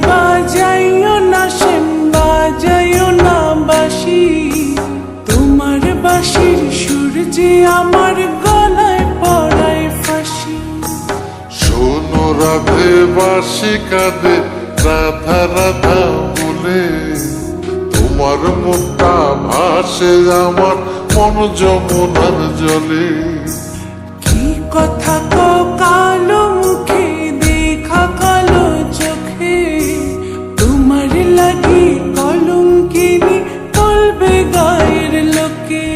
বাজাইও না সেন বাজাইও না বাঁশি, তোমার বাঁশির সুর যে আমার গলায় পড়ায় ফাঁসি। শোনো রাধে বাঁশি কাঁদে রাধা রাধা বলে, তোমার মুখটা ভাসে আমার মন যমুনার জলে। কি কথা কও কালো মুখে দেখা কালো চোখে, তোমার লাগি কলঙ্কিনী বলবে গায়ের লোকে,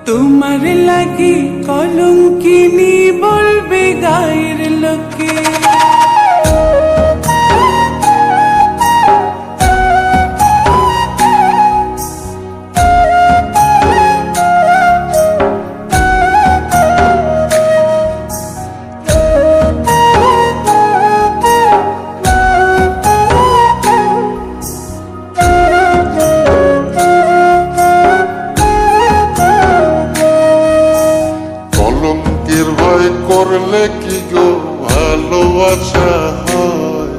তোমার লাগি কলঙ্কিনী বলবে গায়ের লোকে। কলঙ্কের ভয় করলে কি গো ভালোবাসা হয়?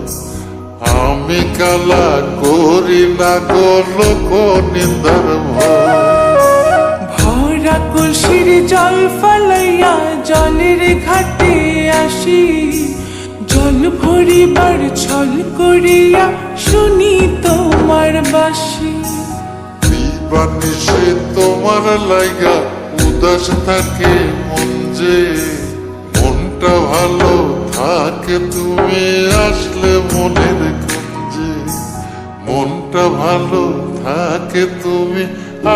আমি কালা করি না গো লোক নিন্দার ভয়। ভরা কলসির জল ফালাইয়া জলের ঘাটে আসি, জল ভরিবার ছল করিয়া শুনি তোমার বাঁশি। দিবানিশে তোমার লাইগা উদাস থাকে মন যে, মনটা ভালো থাকে তুমি আসলে মনের কুঞ্জে। মনটা ভালো থাকে তুমি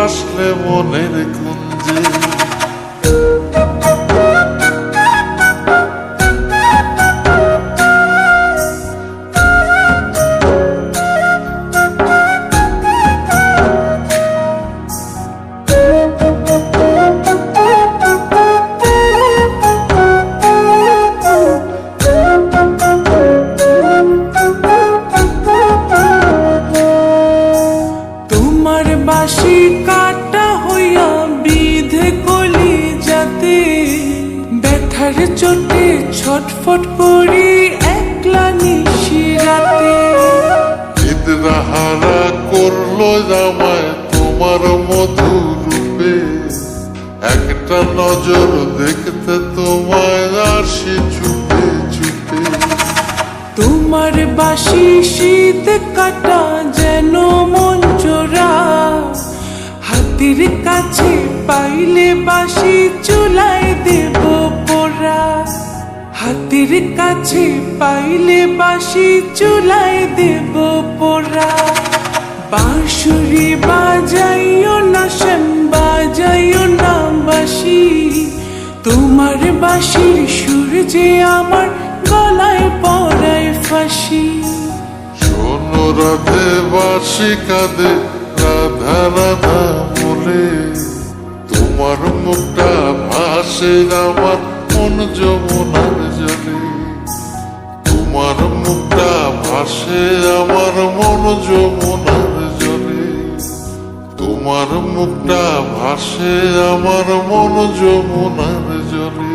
আসলে মনের কুঞ্জে। বাঁশি কাটা হইয়া বিধে কলি যাতে, ব্যথার চোটে ছটফট করি একলা নিশি রাতে। নিদ্রাহারা করলো জামায় তোমার মধুর রূপে, একটা নজর দেখতে তোমায় আসি ছুটে ছুটে। তোমার বাঁশি শীত কাটা যেন মন চোরা, হাতের কাছে পাইলে বাঁশি চুলায় দেব পোড়া। হাতের কাছে পাইলে বাঁশি চুলায় দেব পোড়া। বাঁশুরি বাজাইও না সেন বাজাইও না বাঁশি, তোমার বাঁশির সুর যে আমার গলায় পড়ায় ফাঁসি। শোনো রাধে বাঁশি কাঁদে রাধা রাধা বলে, তোমার মুখটা ভাসে আমার মন যমুনার জলে। তোমার মুখটা ভাসে আমার মন যমুনার জলে। তোমার মুখটা ভাসে আমার মন যমুনার জলে।